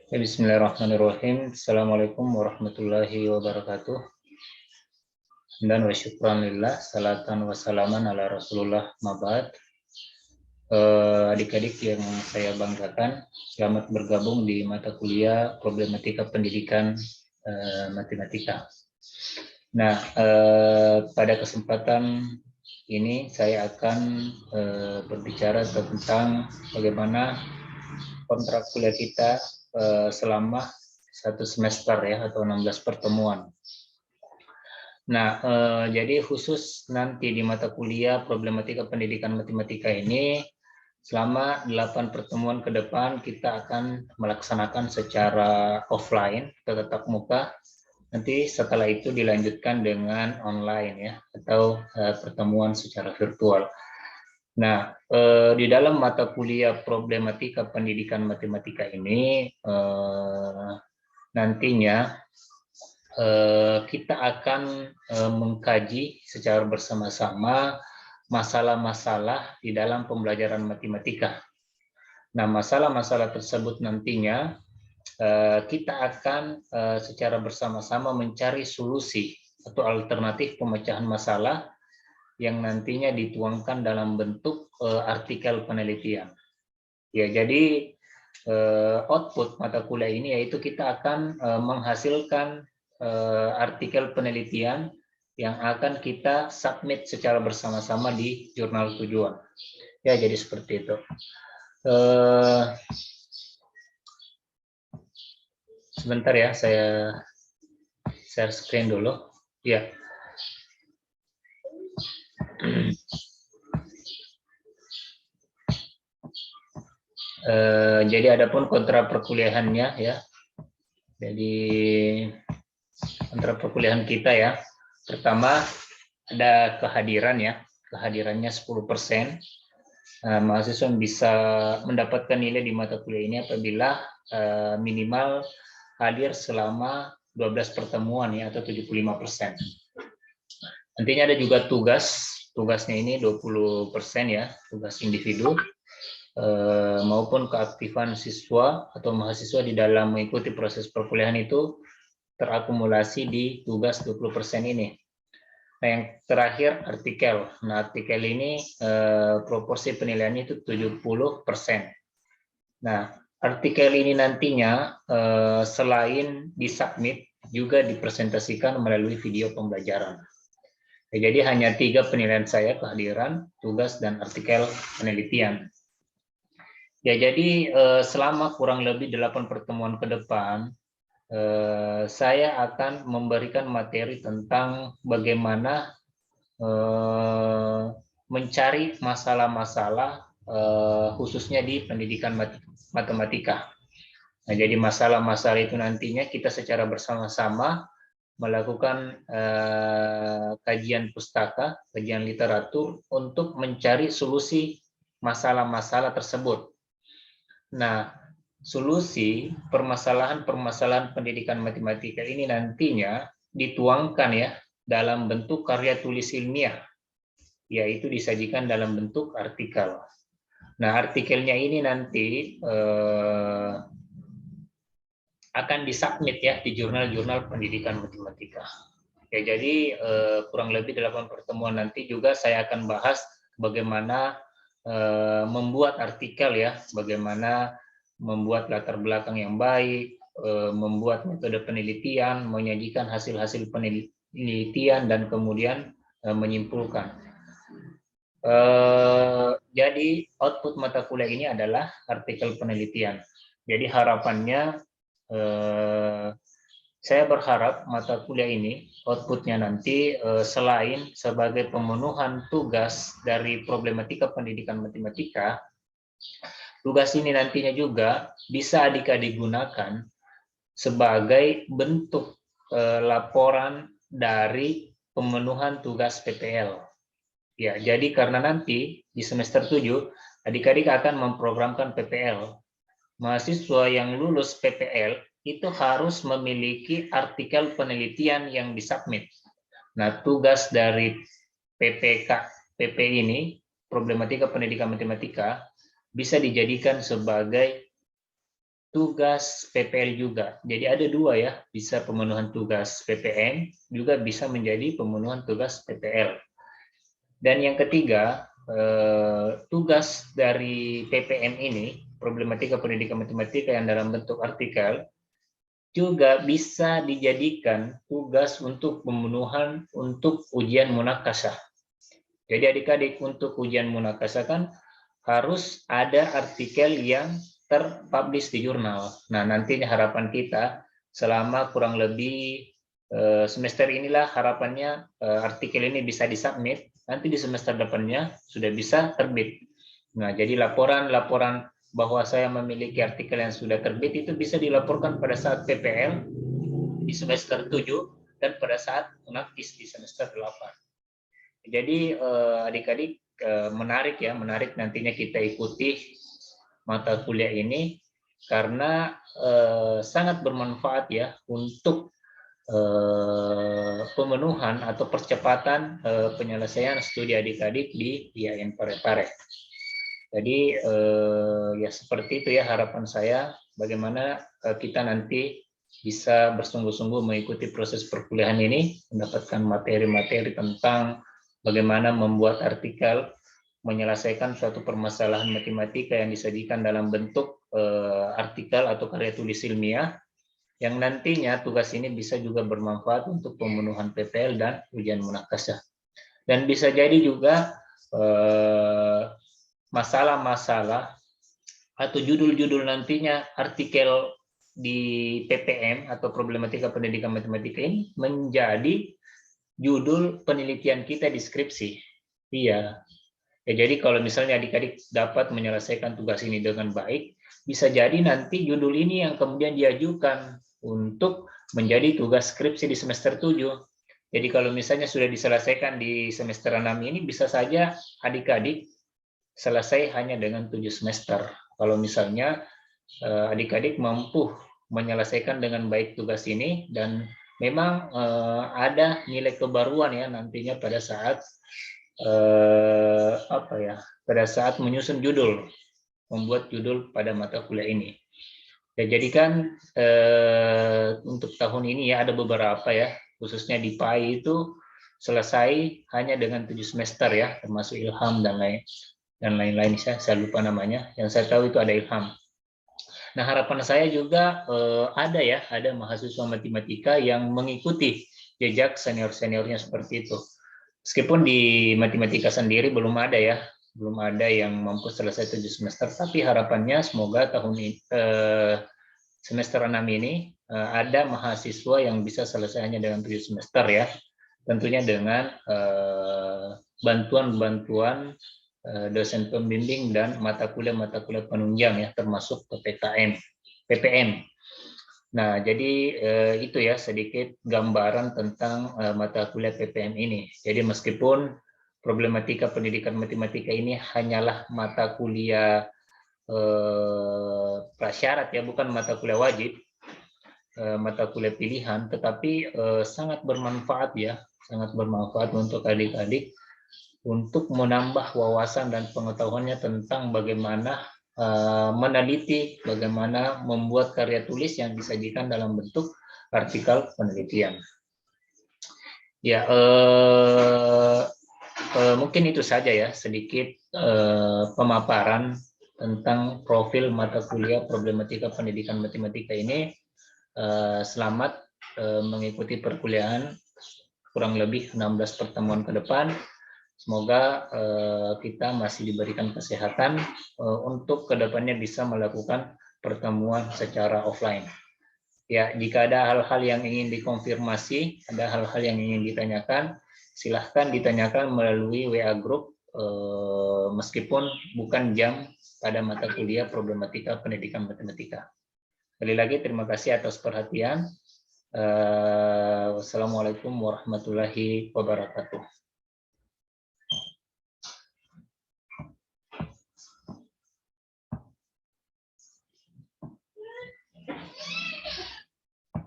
Bismillahirrahmanirrahim. Assalamualaikum warahmatullahi wabarakatuh. Dan wa syukranillah, salatan wassalaman ala rasulullah mabad. Adik-adik yang saya banggakan, selamat bergabung di mata kuliah problematika pendidikan matematika. Nah, pada kesempatan ini saya akan berbicara tentang bagaimana kontrak kuliah kita selama satu semester ya, atau 16 pertemuan. Nah, jadi khusus nanti di mata kuliah problematika pendidikan matematika ini, selama 8 pertemuan ke depan kita akan melaksanakan secara offline atau tatap muka. Nanti setelah itu dilanjutkan dengan online ya, atau pertemuan secara virtual. Nah, di dalam mata kuliah problematika pendidikan matematika ini, nantinya kita akan mengkaji secara bersama-sama masalah-masalah di dalam pembelajaran matematika. Nah, masalah-masalah tersebut nantinya kita akan secara bersama-sama mencari solusi atau alternatif pemecahan masalah yang nantinya dituangkan dalam bentuk artikel penelitian. Ya, jadi output mata kuliah ini yaitu kita akan menghasilkan artikel penelitian yang akan kita submit secara bersama-sama di jurnal tujuan. Ya, jadi seperti itu. Sebentar ya, saya share screen dulu. Ya. Jadi adapun kontra perkuliahannya ya. Jadi kontra perkuliahan kita ya. Pertama ada kehadiran ya. Kehadirannya 10%. Mahasiswa bisa mendapatkan nilai di mata kuliah ini apabila minimal hadir selama 12 pertemuan ya, atau 75%. Nantinya ada juga tugasnya ini 20% ya, tugas individu maupun keaktifan siswa atau mahasiswa di dalam mengikuti proses perkuliahan itu terakumulasi di tugas 20% ini. Nah, yang terakhir artikel. Nah, artikel ini proporsi penilaiannya itu 70%. Nah, artikel ini nantinya selain disubmit juga dipresentasikan melalui video pembelajaran. Jadi hanya 3 penilaian saya, kehadiran, tugas, dan artikel penelitian. Ya, jadi selama kurang lebih 8 pertemuan ke depan, saya akan memberikan materi tentang bagaimana mencari masalah-masalah khususnya di pendidikan matematika. Nah, jadi masalah-masalah itu nantinya kita secara bersama-sama melakukan kajian pustaka, kajian literatur untuk mencari solusi masalah-masalah tersebut. Nah, solusi permasalahan-permasalahan pendidikan matematika ini nantinya dituangkan ya dalam bentuk karya tulis ilmiah, yaitu disajikan dalam bentuk artikel. Nah, artikelnya ini nanti akan disubmit ya di jurnal-jurnal pendidikan matematika. Ya, jadi kurang lebih 8 pertemuan nanti juga saya akan bahas bagaimana membuat artikel ya, bagaimana membuat latar belakang yang baik, membuat metode penelitian, menyajikan hasil-hasil penelitian, dan kemudian menyimpulkan. Jadi output mata kuliah ini adalah artikel penelitian. Jadi harapannya saya berharap mata kuliah ini outputnya nanti selain sebagai pemenuhan tugas dari problematika pendidikan matematika, tugas ini nantinya juga bisa adik-adik gunakan sebagai bentuk laporan dari pemenuhan tugas PPL. Ya, jadi karena nanti di semester 7 adik-adik akan memprogramkan PPL. Mahasiswa yang lulus PPL itu harus memiliki artikel penelitian yang disubmit. Nah, tugas dari PP ini, problematika pendidikan matematika, bisa dijadikan sebagai tugas PPL juga. Jadi ada dua ya, bisa pemenuhan tugas PPM, juga bisa menjadi pemenuhan tugas PPL. Dan yang ketiga, tugas dari PPM ini, problematika pendidikan matematika yang dalam bentuk artikel, juga bisa dijadikan tugas untuk pemenuhan untuk ujian munakasyah. Jadi adik-adik untuk ujian munakasyah kan harus ada artikel yang terpublish di jurnal. Nah, nantinya harapan kita selama kurang lebih semester inilah harapannya artikel ini bisa disubmit, nanti di semester depannya sudah bisa terbit. Nah, jadi laporan-laporan bahwa saya memiliki artikel yang sudah terbit itu bisa dilaporkan pada saat PPL di semester 7 dan pada saat munakis di semester 8. Jadi adik-adik menarik nantinya kita ikuti mata kuliah ini karena sangat bermanfaat ya untuk pemenuhan atau percepatan penyelesaian studi adik-adik di IAIN Parepare. Jadi ya seperti itu ya harapan saya, bagaimana kita nanti bisa bersungguh-sungguh mengikuti proses perkuliahan ini, mendapatkan materi-materi tentang bagaimana membuat artikel, menyelesaikan suatu permasalahan matematika yang disajikan dalam bentuk artikel atau karya tulis ilmiah, yang nantinya tugas ini bisa juga bermanfaat untuk pemenuhan PPL dan ujian munakasyah. Dan bisa jadi juga masalah-masalah atau judul-judul nantinya artikel di PPM atau problematika pendidikan matematika ini menjadi judul penelitian kita di skripsi. Iya. Ya, jadi kalau misalnya adik-adik dapat menyelesaikan tugas ini dengan baik, bisa jadi nanti judul ini yang kemudian diajukan untuk menjadi tugas skripsi di semester 7. Jadi kalau misalnya sudah diselesaikan di semester 6 ini, bisa saja adik-adik selesai hanya dengan 7 semester. Kalau misalnya adik-adik mampu menyelesaikan dengan baik tugas ini dan memang ada nilai kebaruan ya nantinya pada saat pada saat menyusun judul, membuat judul pada mata kuliah ini. Ya, jadi kan untuk tahun ini ya ada beberapa ya, khususnya di PAI itu selesai hanya dengan 7 semester ya, termasuk Ilham dan lain-lain, saya lupa namanya. Yang saya tahu itu ada Ilham. Nah, harapan saya juga ada mahasiswa matematika yang mengikuti jejak senior-seniornya seperti itu. Meskipun di matematika sendiri belum ada yang mampu selesai 7 semester, tapi harapannya semoga tahun ini semester 6 ini ada mahasiswa yang bisa selesai hanya dengan 7 semester ya. Tentunya dengan bantuan-bantuan dosen pembimbing dan mata kuliah penunjang ya, termasuk PPM. Nah, jadi itu ya sedikit gambaran tentang mata kuliah PPM ini. Jadi meskipun problematika pendidikan matematika ini hanyalah mata kuliah prasyarat ya, bukan mata kuliah wajib, mata kuliah pilihan, tetapi sangat bermanfaat ya, sangat bermanfaat untuk adik-adik untuk menambah wawasan dan pengetahuannya tentang bagaimana meneliti, bagaimana membuat karya tulis yang disajikan dalam bentuk artikel penelitian. Ya, mungkin itu saja ya sedikit pemaparan tentang profil mata kuliah problematika pendidikan matematika ini. Selamat mengikuti perkuliahan kurang lebih 16 pertemuan ke depan. Semoga kita masih diberikan kesehatan untuk kedepannya bisa melakukan pertemuan secara offline. Ya, jika ada hal-hal yang ingin dikonfirmasi, ada hal-hal yang ingin ditanyakan, silahkan ditanyakan melalui WA Group, meskipun bukan jam pada mata kuliah problematika pendidikan matematika. Sekali lagi terima kasih atas perhatian. Wassalamualaikum warahmatullahi wabarakatuh.